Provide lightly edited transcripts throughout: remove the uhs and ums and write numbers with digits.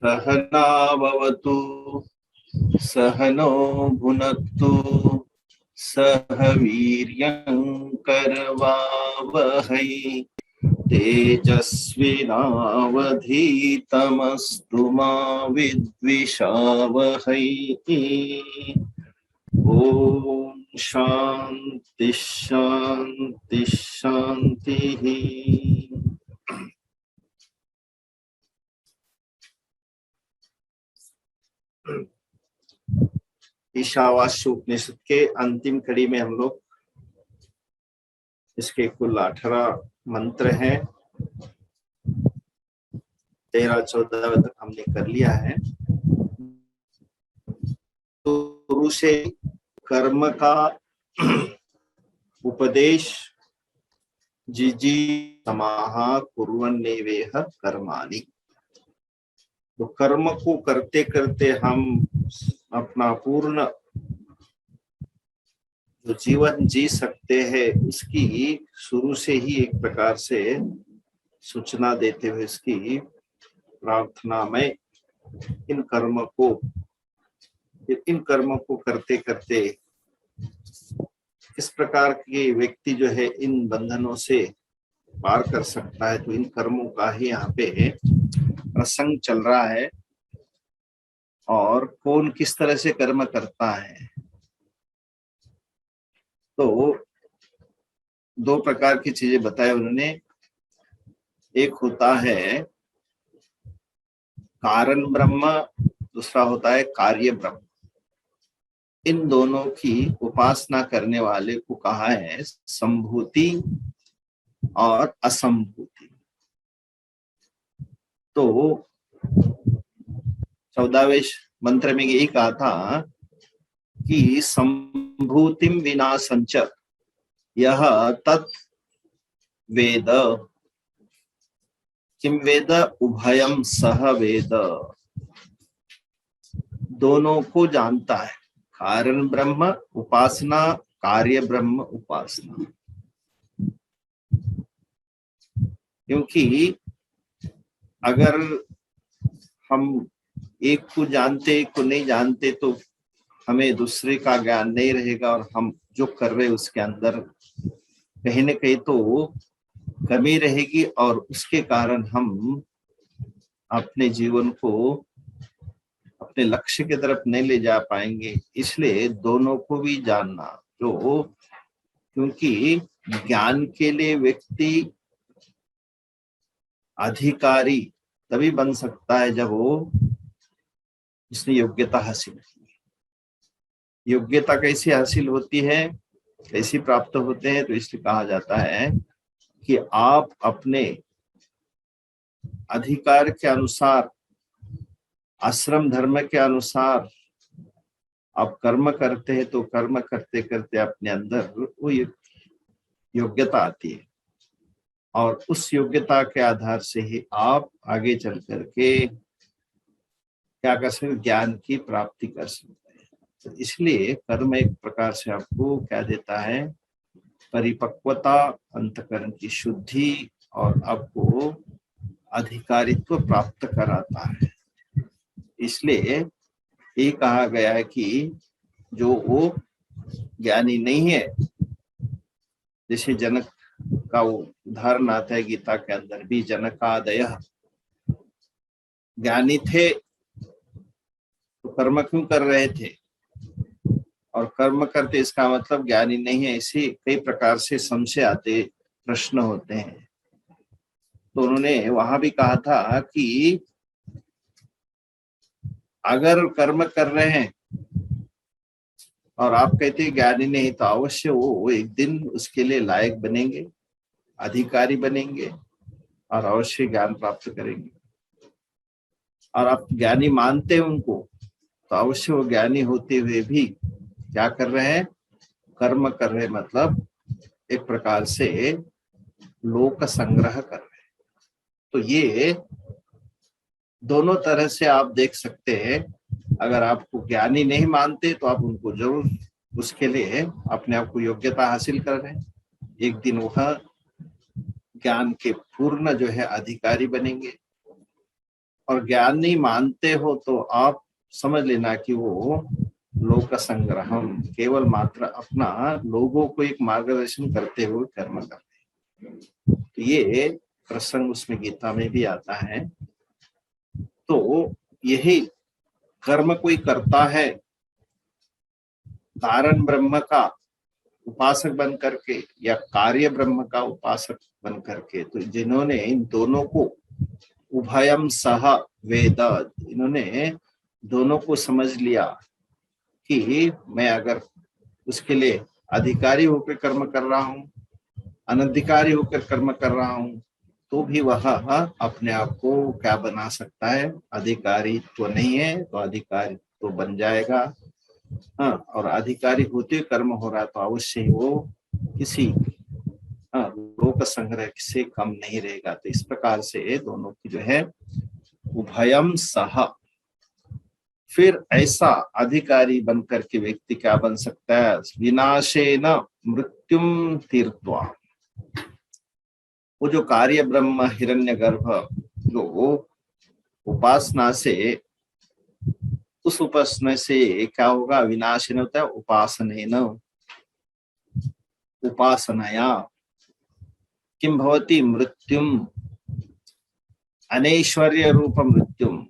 सहनावतु सहनो भुनक्तु सह वीर्यं करवावहै तेजस्विनावधीतमस्तु मा विद्विषावहै। ओम शांति शांति शांति। ईशावास्य उपनिषद के अंतिम कड़ी में हम लोग, इसके कुल 18 मंत्र हैं, 13-14 तक हमने कर लिया है। तो गुरु से कर्म का उपदेश जिजी समाहा कुर्वन्नेवेह कर्माणि। तो कर्म को करते करते हम अपना पूर्ण जो जीवन जी सकते हैं, उसकी शुरू से ही एक प्रकार से सूचना देते हुए इसकी प्रार्थना में इन कर्मों को करते करते किस प्रकार के व्यक्ति जो है इन बंधनों से पार कर सकता है। तो इन कर्मों का ही यहाँ पे प्रसंग चल रहा है और कौन किस तरह से कर्म करता है। तो 2 प्रकार की चीजें बताए उन्होंने। एक होता है कारण ब्रह्म, दूसरा होता है कार्य ब्रह्म। इन दोनों की उपासना करने वाले को कहा है संभूति और असंभूति। तो 14वें मंत्र में यही कहा था कि संभूतिम विना संच यह तत् वेद किम वेद उभयम सह वेद। दोनों को जानता है, कारण ब्रह्म उपासना, कार्य ब्रह्म उपासना। क्योंकि अगर हम एक को जानते एक को नहीं जानते तो हमें दूसरे का ज्ञान नहीं रहेगा और हम जो कर रहे उसके अंदर कहीं न कहीं तो कमी रहेगी और उसके कारण हम अपने जीवन को अपने लक्ष्य की तरफ नहीं ले जा पाएंगे। इसलिए दोनों को भी जानना, जो क्योंकि ज्ञान के लिए व्यक्ति अधिकारी तभी बन सकता है जब वो उसने योग्यता हासिल की। योग्यता कैसे हासिल होती है, कैसे प्राप्त होते हैं? तो इसलिए कहा जाता है कि आप अपने अधिकार के अनुसार, आश्रम धर्म के अनुसार आप कर्म करते हैं, तो कर्म करते करते अपने अंदर वो योग्यता आती है और उस योग्यता के आधार से ही आप आगे चल करके क्या कर सकते, ज्ञान की प्राप्ति कर सकते हैं। तो इसलिए कर्म एक प्रकार से आपको क्या देता है, परिपक्वता, अंतकरण की शुद्धि और आपको अधिकारित्व प्राप्त कराता है। इसलिए ये कहा गया है कि जो वो ज्ञानी नहीं है, जैसे जनक का वो उदाहरण आता है गीता के अंदर भी, जनकादय ज्ञानी थे तो कर्म क्यों कर रहे थे, और कर्म करते इसका मतलब ज्ञानी नहीं है। इसी कई प्रकार से संशय आते, प्रश्न होते हैं। तो उन्होंने वहां भी कहा था कि अगर कर्म कर रहे हैं और आप कहते हैं ज्ञानी नहीं, तो अवश्य वो एक दिन उसके लिए लायक बनेंगे, अधिकारी बनेंगे और अवश्य ज्ञान प्राप्त करेंगे। और आप ज्ञानी मानते हैं उनको, तो अवश्य वो ज्ञानी होते हुए भी क्या कर रहे हैं, कर्म कर रहे हैं, मतलब एक प्रकार से लोक संग्रह कर रहे हैं। तो ये दोनों तरह से आप देख सकते हैं। अगर आपको ज्ञानी नहीं मानते तो आप उनको जरूर उसके लिए अपने आप को योग्यता हासिल कर रहे हैं। एक दिन वह ज्ञान के पूर्ण जो है अधिकारी बनेंगे और ज्ञान नहीं मानते हो तो आप समझ लेना कि वो लोक संग्रहम, केवल मात्र अपना लोगों को एक मार्गदर्शन करते हुए कर्म करते हैं। तो ये प्रसंग उसमें गीता में भी आता है। तो यही कर्म कोई करता है कारण ब्रह्म का उपासक बन करके या कार्य ब्रह्म का उपासक बन करके, तो जिन्होंने इन दोनों को उभयम सह वेद, इन्होंने दोनों को समझ लिया कि मैं अगर उसके लिए अधिकारी होकर कर्म कर रहा हूँ, अनधिकारी होकर कर्म कर रहा हूँ, तो भी वह अपने आप को क्या बना सकता है, अधिकारी तो नहीं है तो अधिकारी तो बन जाएगा। हाँ, और अधिकारी होते कर्म हो रहा तो अवश्य ही वो किसी लोक संग्रह से कम नहीं रहेगा। तो इस प्रकार से दोनों की जो है उभयम सह। फिर ऐसा अधिकारी बनकर के व्यक्ति क्या बन सकता है, विनाशेन मृत्युम तीर्थवा। वो जो कार्य ब्रह्म हिरण्यगर्भ जो उपासना से, उस उपासना से क्या होगा, विनाशन होता है उपासनेन, उपासनया किम भवति मृत्युम, अनैश्वर्य रूप मृत्युम,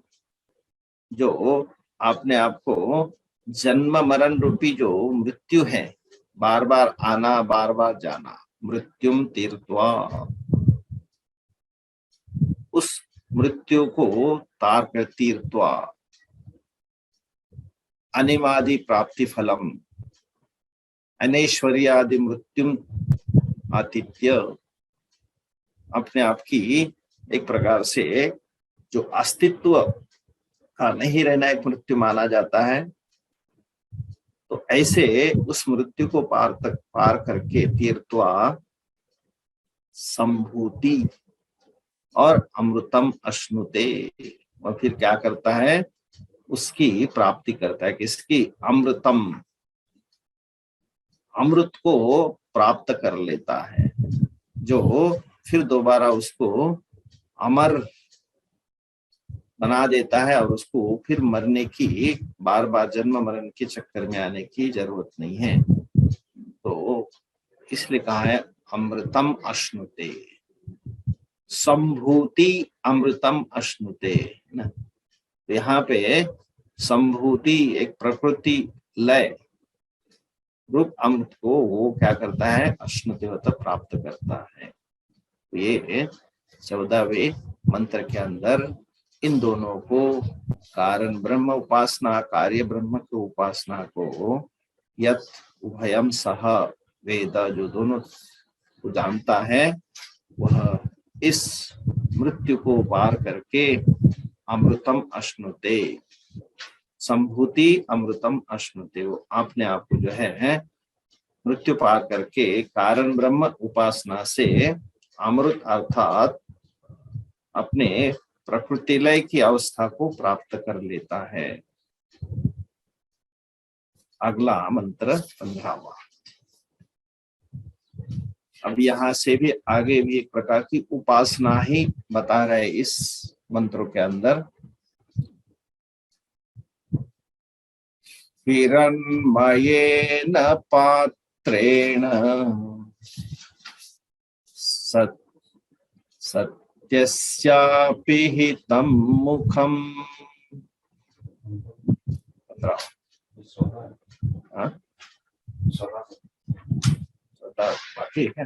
जो अपने आप को जन्म मरण रूपी जो मृत्यु है, बार बार आना बार बार जाना, मृत्युम तीर्थवा, उस मृत्यु को तार कर तीर्थवा, अनिमादि प्राप्ति फलम, अनैश्वर्यादि मृत्युम आतिथ्य, अपने आप की एक प्रकार से जो अस्तित्व का नहीं रहना एक मृत्यु माना जाता है। तो ऐसे उस मृत्यु को पार करके तीर्थवा संभूति और अमृतम अश्नुते, और फिर क्या करता है, उसकी प्राप्ति करता है, किसकी, अमृतम, अमृत को प्राप्त कर लेता है, जो फिर दोबारा उसको अमर बना देता है, और उसको फिर मरने की, बार बार जन्म मरण के चक्कर में आने की जरूरत नहीं है। तो इसलिए कहा है अमृतम अश्नुते, संभूति अमृतम अश्नुते ना। तो यहाँ पे संभूति एक प्रकृति लय रूप अमृत को वो क्या करता है, अश्नुते मतलब प्राप्त करता है। तो ये 14वें मंत्र के अंदर इन दोनों को, कारण ब्रह्म उपासना, कार्य ब्रह्म की उपासना को यत उभयम सह वेद, जो दोनों को जानता है वह इस मृत्यु को पार करके अमृतम अश्नुते, संभूति अमृतम अश्नुते, वो अपने आप को जो है मृत्यु पार करके कारण ब्रह्म उपासना से अमृत अर्थात अपने प्रकृति लय की अवस्था को प्राप्त कर लेता है। अगला मंत्र 15वां। अब यहाँ से भी आगे भी एक प्रकार की उपासना ही बता रहे इस मंत्रों के अंदर। हिरण्मयेन पात्रेण सत्यस्यापि हितं मुखम्। बाकी है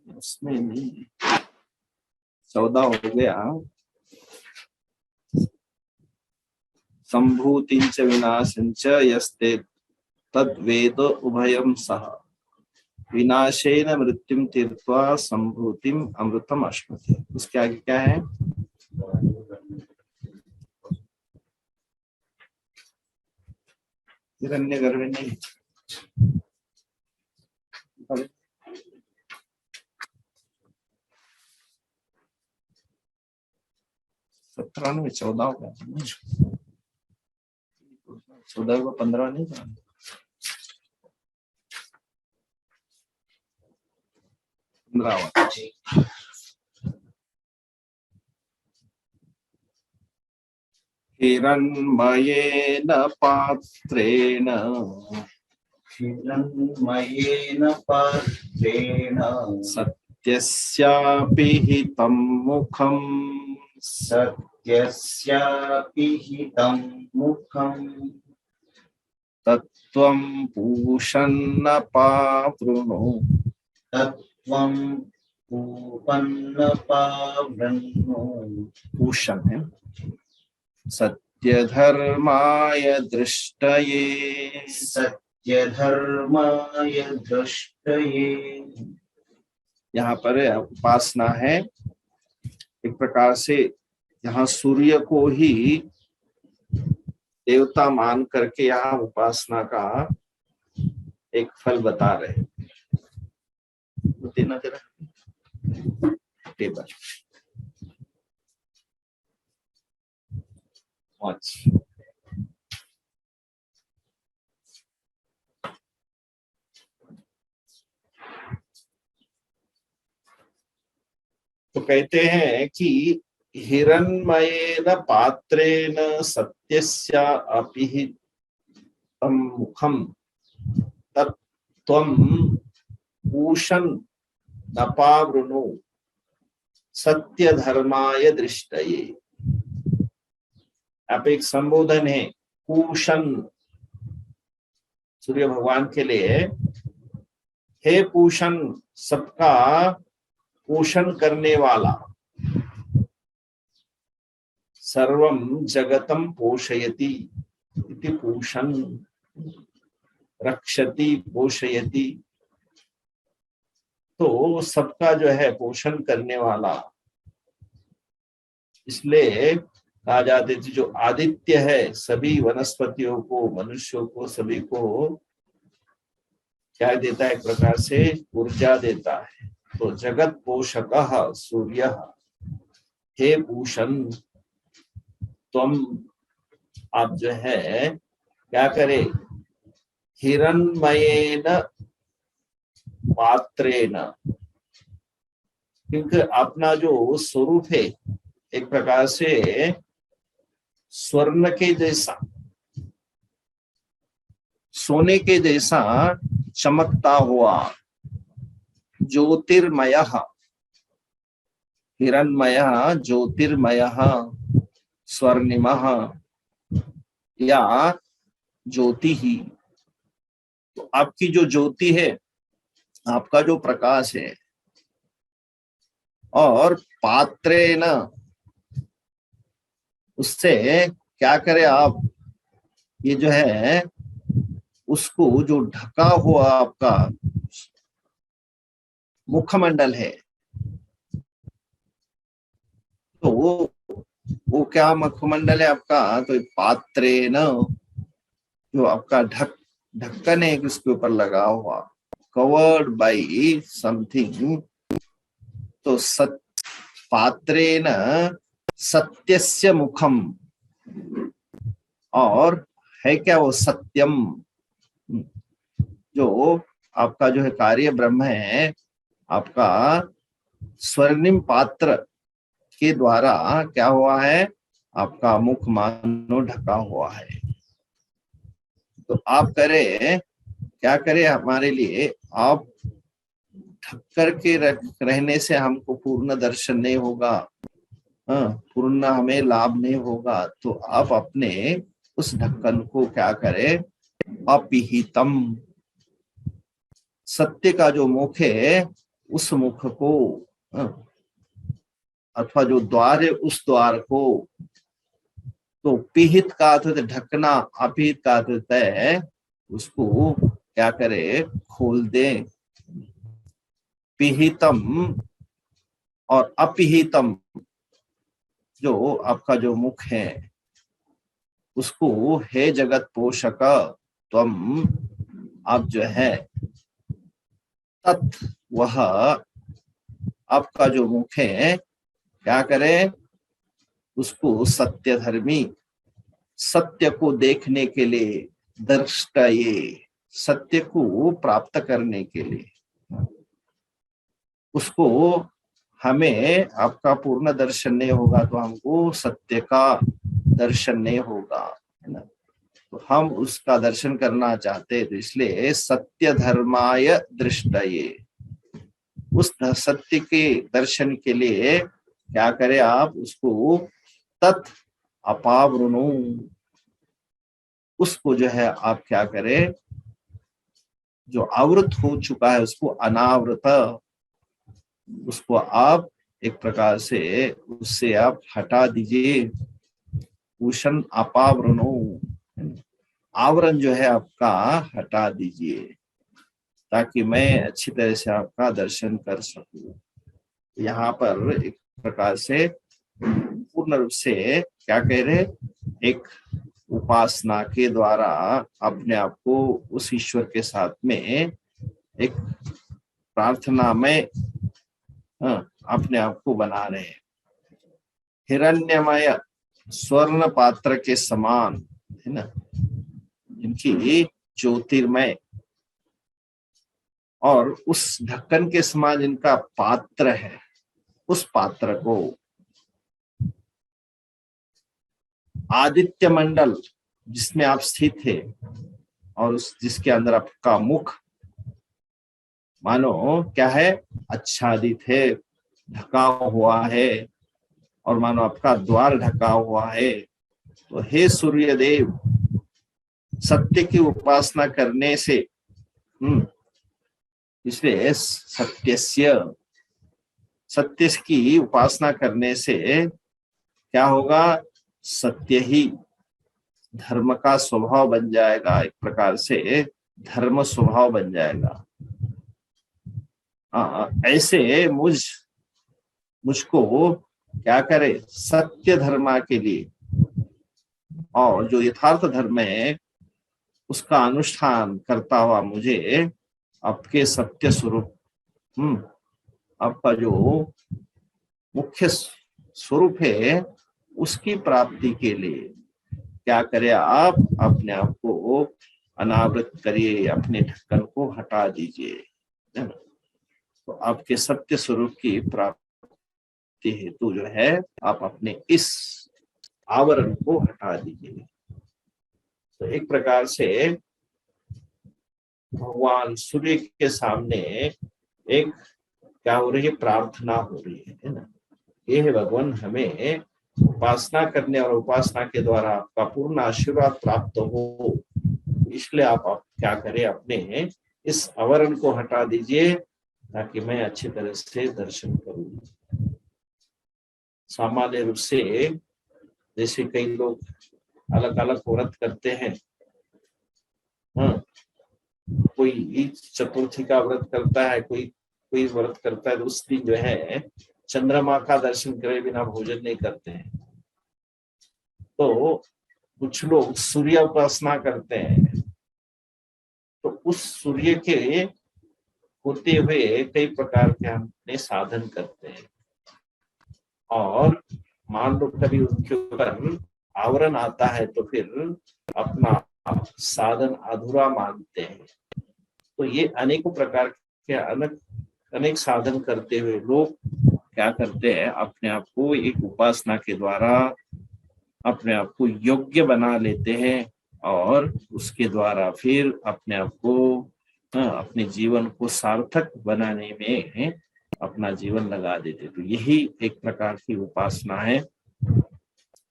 उसमें नहीं, 14 हो गया। संभूतिंच विनाशंच यस्ते तद्वेद उभयम सह, विनाशेन मृत्युम तीर्थवा संभूतिम अमृतम अश्नुते। उसके आगे क्या है, हिरण्यगर्भ नहीं, 93 14 होगा, 14 को 15 नहीं था। हिरण्मयेन पात्रेण हिरण्मयेन पात्रेण सत्यस्यापि हितं मुखम् सत्यस्यापि हितं मुखम् तत्त्वं पूषन्नपावृणु तत्त्वं पूपन्नपावृणु पूषण है सत्यधर्माय दृष्टये सत्यधर्माय दृष्टये। यहाँ पर उपासना है एक प्रकार से, यहाँ सूर्य को ही देवता मान करके यहाँ उपासना का एक फल बता रहे। देना जरा टेबल तो कहते हैं कि हिरण्मयेन पात्रेण सत्यस्य अपिहितं मुखं तत्त्वं पूषन् नपावृणु सत्य धर्माय दृष्टये। आप एक संबोधन है पूषण सूर्य भगवान के लिए, हे पूषण सबका पोषण करने वाला, सर्वं जगतं पोषयति इति पूषण, रक्षति पोषयति, तो सबका जो है पोषण करने वाला। इसलिए कहा जाते थे जो आदित्य है सभी वनस्पतियों को, मनुष्यों को, सभी को क्या देता है, एक प्रकार से ऊर्जा देता है। तो जगत पोषकः सूर्यः हे पूषण तुम आप जो है क्या करे, हिरण्मयेन पात्रेण, क्योंकि अपना जो स्वरूप है एक प्रकार से स्वर्ण के जैसा, सोने के जैसा चमकता हुआ, ज्योतिर्मयः, हिरण्मयः ज्योतिर्मयः, स्वर्णिमः या ज्योति ही। तो आपकी जो ज्योति है, आपका जो प्रकाश है, और पात्रेण उससे क्या करे आप, ये जो है उसको जो ढका हुआ आपका मुखमंडल है, तो वो क्या मुखमंडल है आपका, तो पात्रेण जो आपका ढक्कन है उसके ऊपर लगा हुआ, कवर्ड बाई समथिंग। तो पात्रेण सत्यस्य मुखम, और है क्या वो सत्यम, जो आपका जो है कार्य ब्रह्म है आपका स्वर्णिम पात्र के द्वारा क्या हुआ है, आपका मुख मानो ढका हुआ है। तो आप करें क्या करें हमारे लिए, आप ढक करके रहने से हमको पूर्ण दर्शन नहीं होगा, पूर्ण हमें लाभ नहीं होगा। तो आप अपने उस ढक्कन को क्या करें, अपिहितम, सत्य का जो मुख है उस मुख को, अथवा जो द्वार है उस द्वार को, तो पिहित का अर्थ ढकना, अपिहित का अर्थ है उसको क्या करे, खोल दे। पिहितम और अपिहितम, जो आपका जो मुख है उसको हे जगत पोषक त्वम, आप जो है तत्, वह आपका जो मुख है क्या करे, उसको सत्यधर्मी, सत्य को देखने के लिए, दर्शय, सत्य को प्राप्त करने के लिए, उसको हमें आपका पूर्ण दर्शन नहीं होगा तो हमको सत्य का दर्शन नहीं होगा, है ना। तो हम उसका दर्शन करना चाहते हैं, तो इसलिए सत्य धर्माय दृष्टये, उस सत्य के दर्शन के लिए क्या करें आप, उसको तत् अपावृणु, उसको जो है आप क्या करें, जो आवृत हो चुका है उसको अनावृत, उसको आप एक प्रकार से उससे आप हटा दीजिए। भूषण अपावृणु, आवरण जो है आपका हटा दीजिए, ताकि मैं अच्छी तरह से आपका दर्शन कर सकूं। यहाँ पर एक प्रकार से पूर्ण रूप से क्या कह रहे, एक उपासना के द्वारा अपने आप को उस ईश्वर के साथ में एक प्रार्थना में अपने आप को बना रहे हैं। हिरण्यमय स्वर्ण पात्र के समान, है ना, जिनकी ज्योतिर्मय और उस ढक्कन के समान जिनका पात्र है, उस पात्र को आदित्य मंडल जिसमें आप स्थित है और उस जिसके अंदर आपका मुख मानो क्या है, आच्छादित है, ढका हुआ है, और मानो आपका द्वार ढका हुआ है। तो हे सूर्य देव, सत्य की उपासना करने से इसलिए सत्य की उपासना करने से क्या होगा, सत्य ही धर्म का स्वभाव बन जाएगा, एक प्रकार से धर्म स्वभाव बन जाएगा। ऐसे मुझको क्या करे, सत्य धर्म के लिए, और जो यथार्थ धर्म है उसका अनुष्ठान करता हुआ मुझे आपके सत्य स्वरूप, आपका जो मुख्य स्वरूप है उसकी प्राप्ति के लिए क्या करे, आप अपने आप को अनावृत करिए, अपने ढक्कन को हटा दीजिए, है ना। तो आपके सत्य स्वरूप की प्राप्ति हेतु जो है आप अपने इस आवरण को हटा दीजिए। तो एक प्रकार से भगवान सूर्य के सामने एक क्या हो रही है, प्रार्थना हो रही है ना। ये है भगवान हमें उपासना करने और उपासना के द्वारा आपका पूर्ण आशीर्वाद प्राप्त हो, इसलिए आप क्या करें, अपने इस आवरण को हटा दीजिए ताकि मैं अच्छी तरह से दर्शन करूं। सामान्य रूप से जैसे कई लोग अलग अलग व्रत करते हैं, कोई चतुर्थी का व्रत करता है, कोई व्रत करता है, तो उस दिन जो है चंद्रमा का दर्शन करे बिना भोजन नहीं करते हैं। तो कुछ लोग सूर्य उपासना करते हैं, तो उस सूर्य के होते हुए कई प्रकार के हमने साधन करते हैं, और मान लो कभी उनके ऊपर आवरण आता है तो फिर अपना साधन अधूरा मानते हैं। तो ये अनेकों प्रकार के अनेक साधन करते हुए लोग क्या करते हैं, अपने आप को एक उपासना के द्वारा अपने आप को योग्य बना लेते हैं, और उसके द्वारा फिर अपने आप को अपने जीवन को सार्थक बनाने में अपना जीवन लगा देते। तो यही एक प्रकार की उपासना है।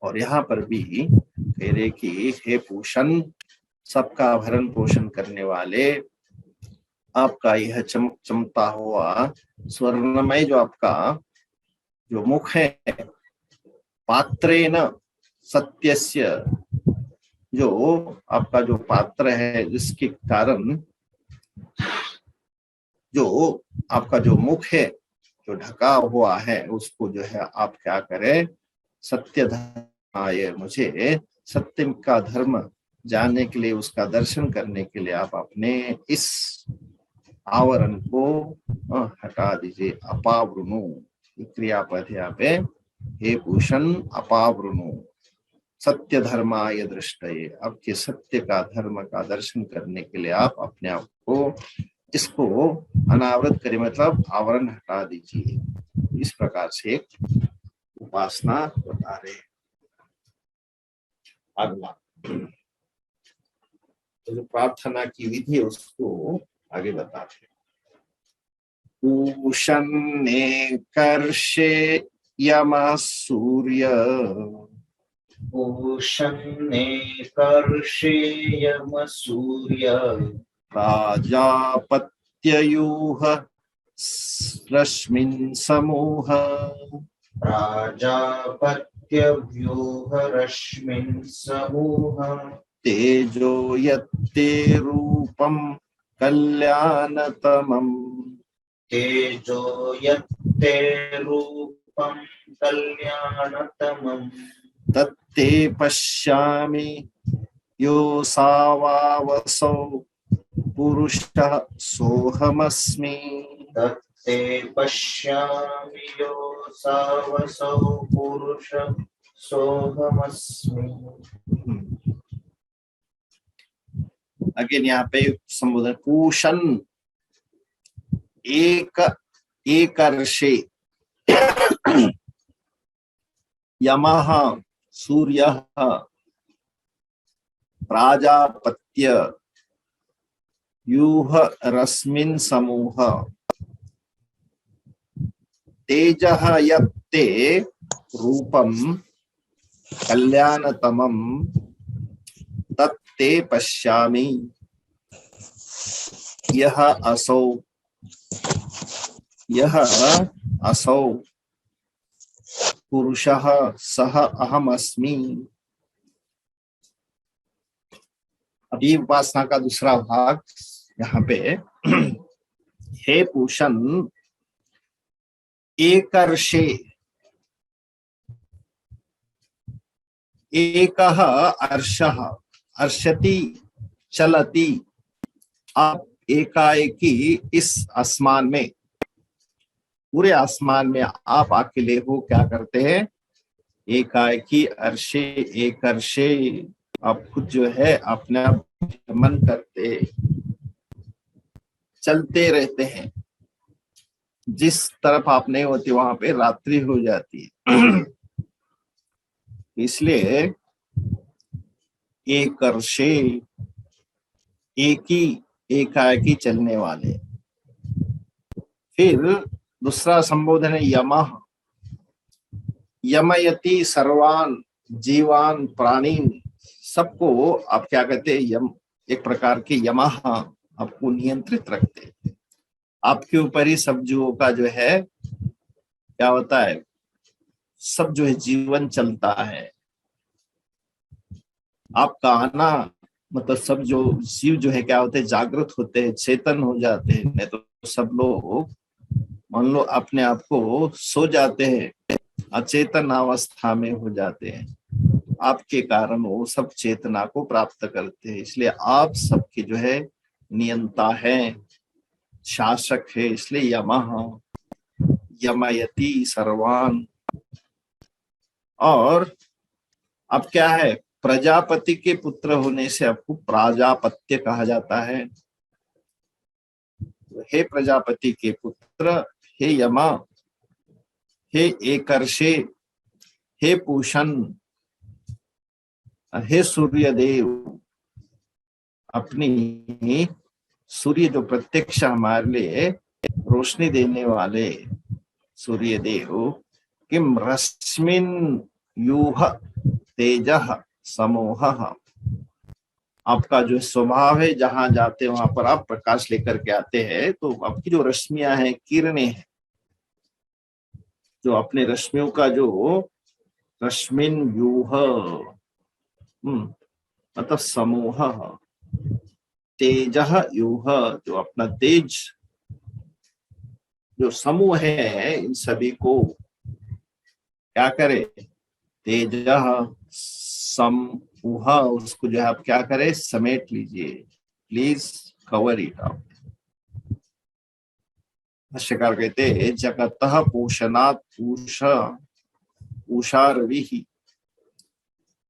और यहाँ पर भी कह रहे कि हे पूषण, सबका भरण पोषण करने वाले, आपका यह चमकता हुआ स्वर्णमय जो आपका जो मुख है, पात्रेण सत्यस्य, जो आपका जो पात्र है जिसके कारण जो आपका जो मुख है जो ढका हुआ है, उसको जो है आप क्या करें, सत्य धर्माय, मुझे सत्य का धर्म जानने के लिए, उसका दर्शन करने के लिए आप अपने इस आवरण को हटा दीजिए। अपावृणु क्रियापद यहाँ पे हे पूषण अपावृणु सत्य धर्माय दृष्टये, आपके सत्य का धर्म का दर्शन करने के लिए आप अपने आप को इसको अनावृत करें, मतलब आवरण हटा दीजिए। इस प्रकार से एक उपासना बता रहे। अगला तो जो प्रार्थना की विधि है उसको आगे बताते हैं। पूषन्ने कर्षे यमः सूर्य पूषन्ने कर्षेयम सूर्य प्राजापत्ययूह रश्मिन् समूह प्राजापत्यव्यूहरश्मिन् समूह तेजो यत्ते रूपं कल्याणतमम् तेजो यत्ते रूपं कल्याणतमम् तत्ते पश्यामि योऽसावावसौ पुरुषः सोऽहमस्मि। तत्ते पश्यामि योऽसावसौ पुरुषः सोऽहमस्मि। अगेन यहाँ पे संबोधन पूषण एकर्षे यमः सूर्यः प्राजापत्य यूह रश्मिन् समूह तेजः यत्ते रूपं कल्याणतमं तत्ते पश्यामि यह असौ पुरुषः सह अहमस्मि। अभी उपासना का दूसरा भाग यहाँ पे हे पूषण एकर्षे, एकः अर्षः अर्षति चलति, आप एकाएकी इस आसमान में, पूरे आसमान में आप अकेले हो, क्या करते हैं, एकाएकी अर्षे एक अर्षे, आप खुद जो है अपना भ्रमण करते चलते रहते हैं। जिस तरफ आप नहीं होते वहां पे रात्रि हो जाती है। इसलिए एक अर्षे, एक ही एकाएकी चलने वाले। फिर दूसरा संबोधन है यमः, यमयति सर्वान जीवान प्राणीन, सबको आप क्या कहते हैं, यम, एक प्रकार के यमः आपको नियंत्रित रखते हैं। आपके ऊपर ही सब जीवों का जो है क्या होता है, सब जो है जीवन चलता है। आपका आना मतलब सब जो जीव जो है क्या होते हैं, जागृत होते हैं, चेतन हो जाते हैं। नहीं तो सब लोग मान लो अपने आप को सो जाते हैं, अचेतन अवस्था में हो जाते हैं। आपके कारण वो सब चेतना को प्राप्त करते हैं। इसलिए आप सबके जो है नियंता है, शासक है। इसलिए यमः यमयति सर्वान। और अब क्या है, प्रजापति के पुत्र होने से आपको प्राजापत्य कहा जाता है। हे प्रजापति के पुत्र, हे यमा, हे एकर्षे, हे पूषण, हे सूर्यदेव, अपनी सूर्य जो प्रत्यक्ष हमारे लिए रोशनी देने वाले सूर्यदेव, किम रश्मिन यूह तेजः समूहः, आपका जो स्वभाव है जहां जाते वहां पर आप प्रकाश लेकर के आते हैं। तो आपकी जो रश्मियां हैं, किरणें हैं, जो अपने रश्मियों का जो रश्मिन व्यूह मतलब समूह, तेजः यूह, जो अपना तेज जो समूह है, इन सभी को क्या करे, तेजः समूह, उसको जो है आप क्या करें, समेट लीजिए, प्लीज कवर इट अप। भाष्यकार कहते हैं जगतः पोषणात् पूष उषा रविः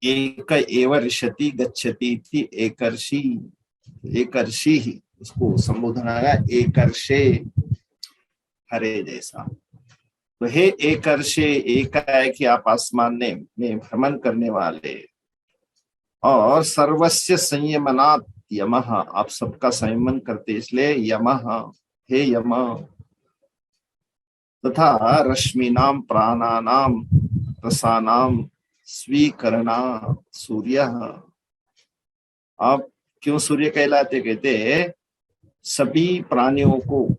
एक एव ऋषति गच्छति इति एकर्षि, एकर्षि ही उसको संबोधन आया एकर्षे, हरे जैसा। तो हे एकर्षे, एकाएकी आप आसमान में भ्रमण करने वाले, और सर्वस्य संयमनात् यमः, आप सबका संयमन करते इसलिए यमः, हे यम। तथा रश्मीनाम प्राणानाम रसानाम स्वीकरणा सूर्यः, आप क्यों सूर्य कहलाते, कहते सभी प्राणियों को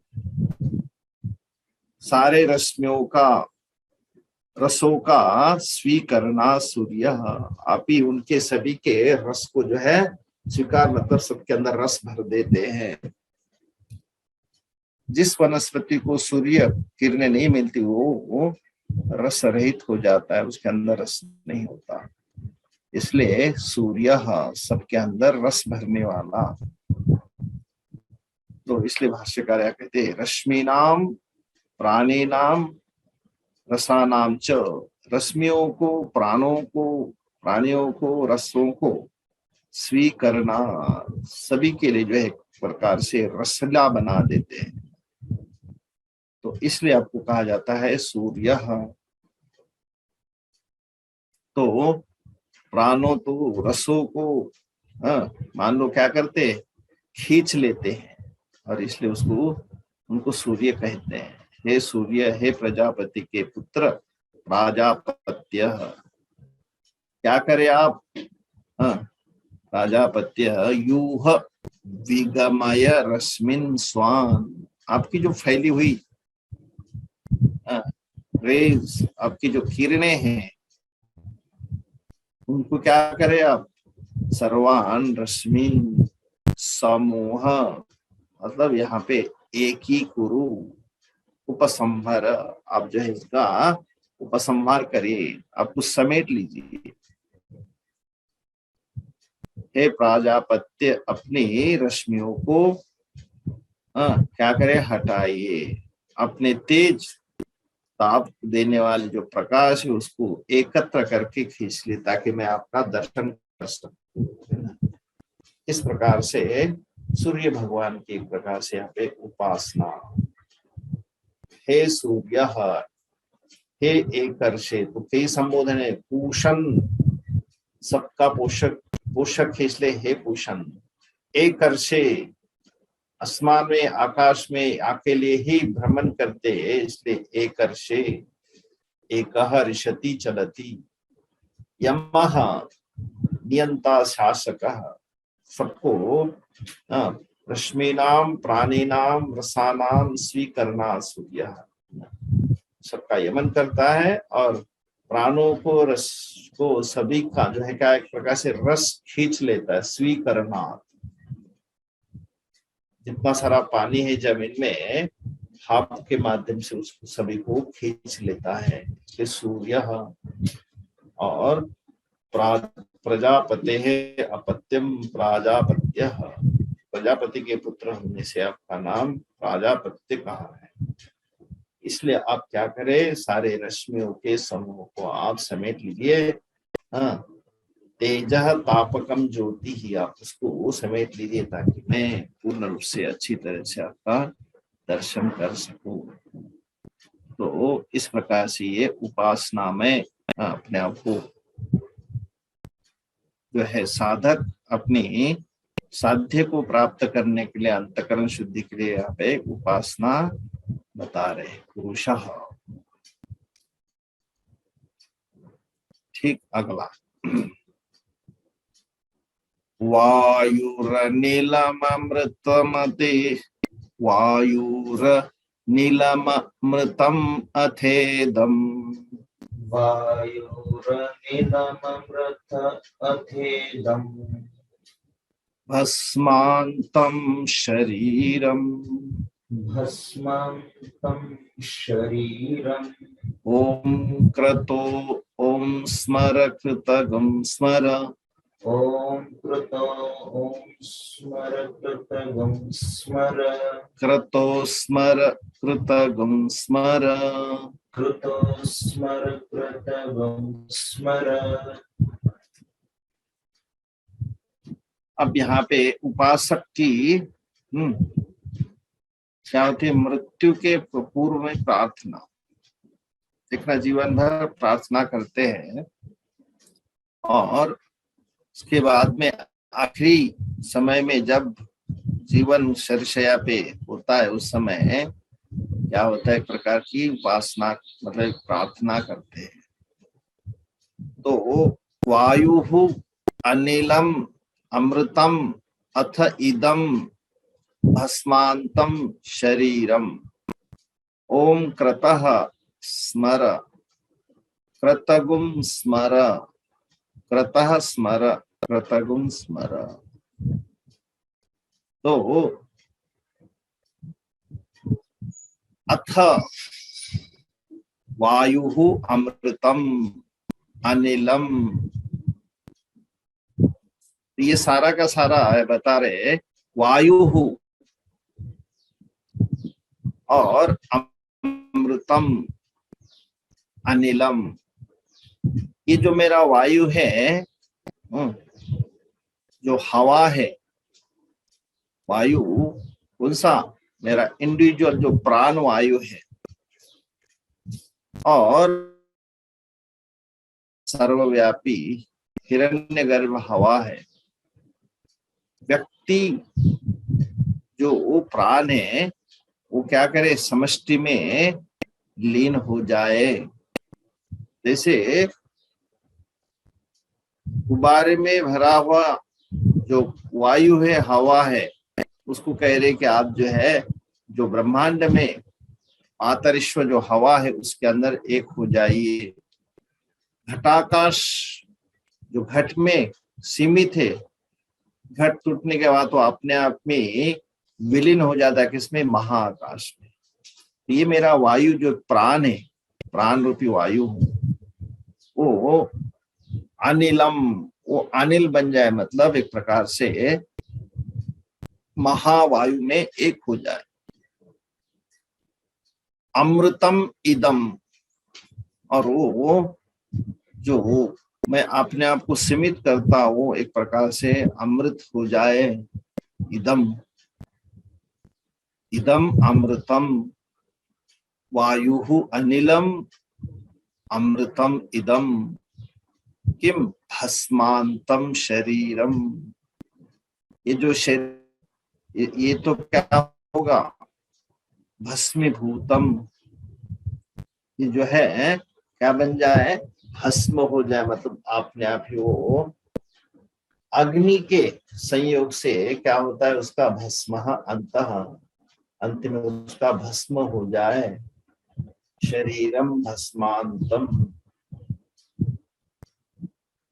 सारे रश्मियों का, रसों का स्वीकरणा सूर्य, आप ही उनके सभी के रस को जो है स्वीकार, मतलब सबके अंदर रस भर देते हैं। जिस वनस्पति को सूर्य किरणें नहीं मिलती वो रस रहित हो जाता है, उसके अंदर रस नहीं होता। इसलिए सूर्य सबके अंदर रस भरने वाला। तो इसलिए भाष्यकार कहते हैं रश्मीनाम प्राणीनाम रसानाम च, रश्मियों को, प्राणों को, प्राणियों को, रसों को स्वीकरना, सभी के लिए जो है एक प्रकार से रसला बना देते हैं। तो इसलिए आपको कहा जाता है सूर्य। तो प्राणों तो रसों को मान लो क्या करते, खींच लेते हैं, और इसलिए उसको उनको सूर्य कहते हैं। हे सूर्य, हे प्रजापति के पुत्र प्राजापत्य, क्या करे आप, प्राजापत्य यूह विगमय रश्मिन स्वान, आपकी जो फैली हुई रेज, आपकी जो किरणें हैं, उनको क्या करे आप, सर्वान रश्मि समूह, मतलब यहाँ पे एक ही कुरु, उपसंहार, आप जो है इसका उपसंहार करिए, आप कुछ समेट लीजिए। हे प्राजापत्य, अपनी रश्मियों को क्या करे, हटाइए, अपने तेज ताप देने वाले जो प्रकाश है उसको एकत्र करके खींच ले, ताकि मैं आपका दर्शन कर सकूं। इस प्रकार से सूर्य भगवान की एक प्रकार से यहाँ पे उपासना। हे सूर्य, हे एकर्षे, तो कई संबोधन है, पूषण, सबका पोषक, पोषक है इसलिए हे पूषण। एकर्षे, आसमान में, आकाश में अकेले ही भ्रमण करते हैं इसलिए एकर्षे। एकः ऋषति चलति, यमः नियंता शासकः, सबको रश्मीनाम प्राणीनाम रसानाम स्वीकरणा सूर्य, सबका यमन करता है, और प्राणों को, रस को, सभी का जो है क्या एक प्रकार से रस खींच लेता है, स्वीकरणा। जितना सारा पानी है जमीन में, हाथ के माध्यम से उसको सभी को खींच लेता है, इसलिए सूर्य। और प्रजापते है अपत्यम प्राजापत्य, प्रजापति के पुत्र होने से आपका नाम प्राजापत्य कहा है। इसलिए आप क्या करें, सारे रश्मियों के समूह को आप समेट लीजिए। तेजः तापकम ज्योति ही, आप उसको समेट लीजिए, ताकि मैं पूर्ण रूप से अच्छी तरह से आपका दर्शन कर सकूं। तो इस प्रकार से ये उपासना में अपने आप को जो है साधक अपनी साध्य को प्राप्त करने के लिए, अंतकरण शुद्धि के लिए यहाँ पे उपासना बता रहे पुरुषः। ठीक, अगला वायुरनिलममृतमते, वायुरनिलममृतम् अथेदम्, वायुरनिलममृत अथेदम्, भस्मान्तं शरीरम्, भस्मान्तं शरीरम्, ओम क्रतो ओम स्मर कृतगं स्मर, ॐ कृतो ॐ स्मर कृतगं स्मर क्रतो स्मर कृतगुं स्मर। कृतो स्मर कृतगं स्मर। अब यहाँ पे उपासक की क्या होती है? मृत्यु के पूर्व में प्रार्थना। देखना, जीवन भर प्रार्थना करते हैं और उसके बाद में आखिरी समय में जब जीवन शरशया पे होता है, उस समय क्या होता है? एक प्रकार की उपासना, मतलब प्रार्थना करते हैं। तो वायु अनिलम अमृतम अथ इदम भस्मांतम शरीरम ओम क्रतः स्मर क्रतगुम स्मर क्रतः स्मर क्रतगुम स्मर। तो अथ वायु अमृतम अनिलम, ये सारा का सारा है बता रहे, वायु और अमृतम अनिलम। ये जो मेरा वायु है, जो हवा है, वायु कौन सा? मेरा इंडिविजुअल जो प्राण वायु है, और सर्वव्यापी हिरण्यगर्भ हवा है। व्यक्ति जो वो प्राण है, वो क्या करे? समष्टि में लीन हो जाए। जैसे गुब्बारे में भरा हुआ जो वायु है, हवा है, उसको कह रहे कि आप जो है, जो ब्रह्मांड में आतरिश्व जो हवा है, उसके अंदर एक हो जाइए। घटाकाश जो घट में सीमित है, घट टूटने के बाद तो अपने आप में विलीन हो जाता है, किसमें? महाआकाश में। ये मेरा वायु जो प्राण है, प्राण रूपी वायु हूँ, वो अनिलम, वो अनिल बन जाए, मतलब एक प्रकार से महावायु में एक हो जाए। अमृतम इदम, और वो जो मैं अपने आप को सीमित करता हूँ, एक प्रकार से अमृत हो जाए। इदम इदम अमृतम वायु अनिलम अमृतम इदम किम भस्मांतम शरीरम। ये जो शरीर, ये तो क्या होगा? भस्मीभूतम। ये जो है क्या बन जाए? भस्म हो जाए, मतलब अपने आप ही वो अग्नि के संयोग से क्या होता है? उसका भस्म अंतः, अंत में उसका भस्म हो जाए। शरीरम भस्मांतम।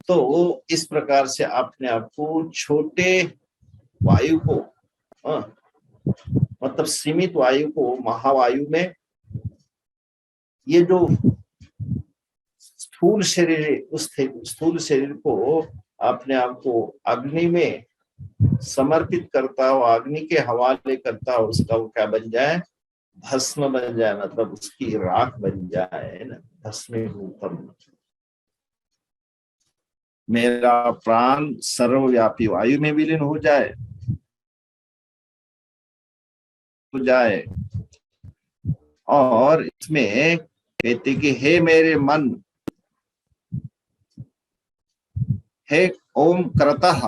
तो इस प्रकार से अपने आप को, छोटे वायु को, मतलब सीमित वायु को महावायु में, ये जो स्थूल शरीर है, उस स्थूल शरीर को अपने आप को अग्नि में समर्पित करता हो, अग्नि के हवाले करता हो, उसका वो क्या बन जाए? भस्म बन जाए, मतलब उसकी राख बन जाए ना। भस्मीभूतम। मेरा प्राण सर्वव्यापी वायु में विलीन हो जाए और इसमें कहते कि हे मेरे मन, हे ओम क्रतः।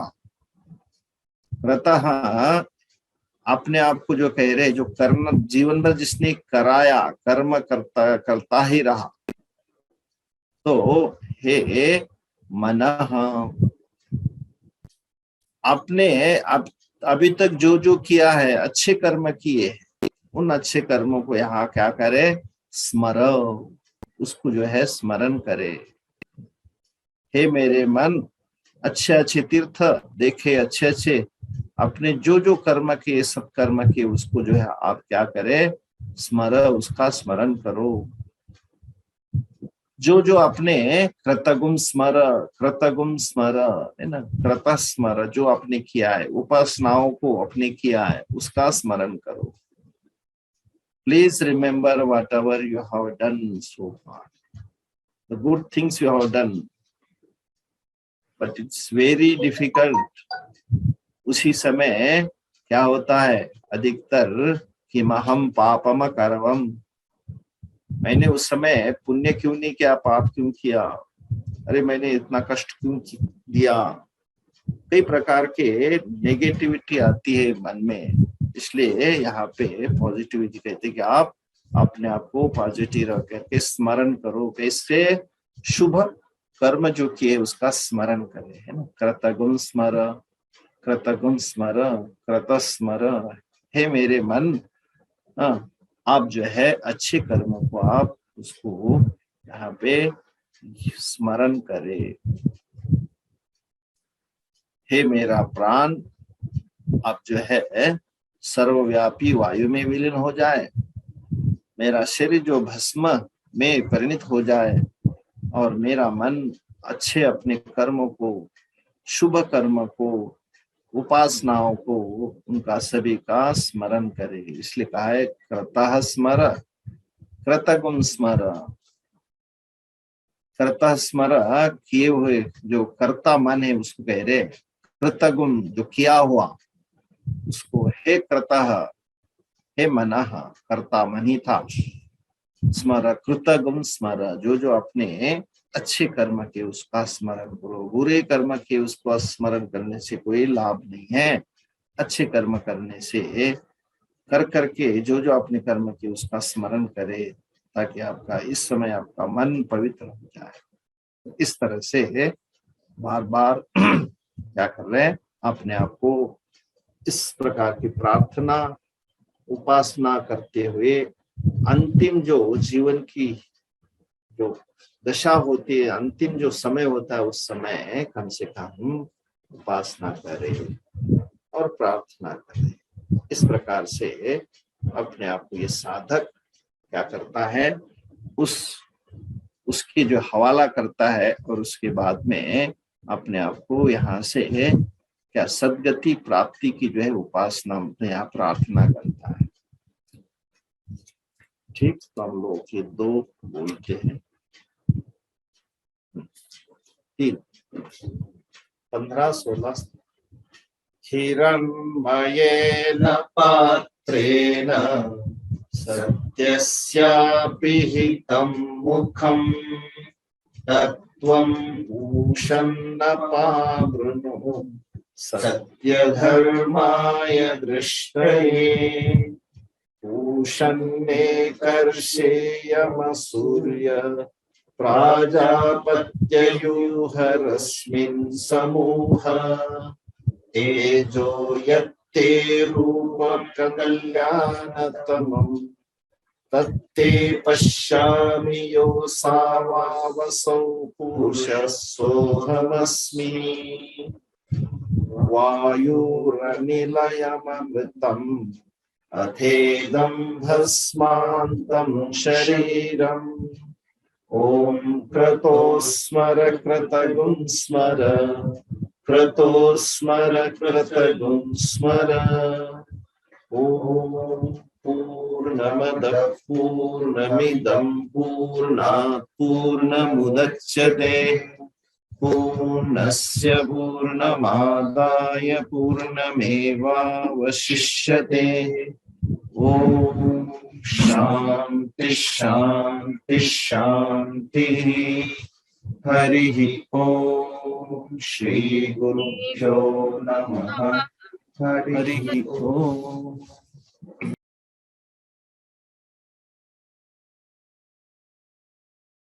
क्रतः अपने आप को जो कह रहे, जो कर्म जीवन भर जिसने कराया, कर्म करता ही रहा, तो हे मनः, आपने अभी तक जो जो किया है, अच्छे कर्म किए, उन अच्छे कर्मों को यहाँ क्या करे? स्मर, उसको जो है स्मरण करे। हे मेरे मन, अच्छे अच्छे तीर्थ देखे, अच्छे अच्छे अपने जो जो कर्म किए, सब कर्म किए, उसको जो है आप क्या करे? स्मर, उसका स्मरण करो। जो जो अपने कृतगुण स्मर है ना, कृत स्मर, जो आपने किया है, उपासनाओं को अपने किया है, उसका स्मरण करो। Please remember what ever you have done so far, the good things you have done, but it's very difficult. उसी समय क्या होता है अधिकतर कि महम पापम करवम, मैंने उस समय पुण्य क्यों नहीं किया, पाप क्यों किया, अरे मैंने इतना कष्ट क्यों दिया। कई प्रकार के नेगेटिविटी आती है मन में, इसलिए यहाँ पे पॉजिटिविटी कहते हैं कि आप अपने आप को पॉजिटिव रख करके स्मरण करो। कैसे? शुभ कर्म जो किए उसका स्मरण करें, है ना। कृतगुण स्मर, कृतगुण स्मर, कृत स्मर। हे मेरे मन, आप जो है अच्छे कर्मों को आप उसको यहाँ पे स्मरण करे। हे मेरा प्राण, आप जो है सर्वव्यापी वायु में विलीन हो जाए, मेरा शरीर जो भस्म में परिणित हो जाए, और मेरा मन अच्छे अपने कर्मों को, शुभ कर्म को, उपासनाओं को, उनका सभी का स्मरण करे। इसलिए कहा है कृतः स्मर, कृतगुण स्मर। कर्ता स्मर, किए हुए जो कर्ता मन है उसको कह रहे, कृतगुण जो किया हुआ उसको, हे कृतः, हे मनः, कर्ता मन ही था, स्मर कृतगुण स्मर, जो जो अपने अच्छे कर्म के उसका स्मरण करो। बुरे कर्म के उसको स्मरण करने से कोई लाभ नहीं है। अच्छे कर्म करने से कर करके जो जो अपने कर्म के उसका स्मरण करे, ताकि आपका इस समय आपका मन पवित्र हो जाए। इस तरह से बार बार क्या कर रहे हैं, अपने आप को इस प्रकार की प्रार्थना उपासना करते हुए अंतिम जो जीवन की जो दशा होती है, अंतिम जो समय होता है, उस समय कम से कम उपासना करें और प्रार्थना करें। इस प्रकार से अपने आप को ये साधक क्या करता है, उसकी जो हवाला करता है, और उसके बाद में अपने आप को यहाँ से क्या सदगति प्राप्ति की जो है उपासना यहाँ प्रार्थना करता है। ठीक, तो हम लोग ये दो बोलते हैं। 3, 15, 16। हिरण्मयेन पात्रेण सत्यस्यापिहितं मुखं तत्त्वं ऊषन्नपावृणु सत्यधर्माय दृष्टये ऊषन्नेकर्षेयमसूर्य प्राजापत्ययूहरस्मिन् समूह तेजो यत्ते रूपं कल्याणतमम् तत्ते पश्यामि योऽसावावसौ पुरुषस्सोऽहमस्मि वायुरनिलयममृतम् अथेदं भस्मान्तं शरीरम् ॐ क्रतो स्मर कृतगुं स्मर क्रतो स्मर कृतगुं स्मर। ॐ पूर्णमदः पूर्णमिदं पूर्णात् पूर्णमुदच्यते पूर्णस्य पूर्णमादाय पूर्णमेवावशिष्यते। ॐ शान्ति शान्ति शान्तिः। हरिः ॐ श्री गुरुभ्यो नमः। हरिः ॐ।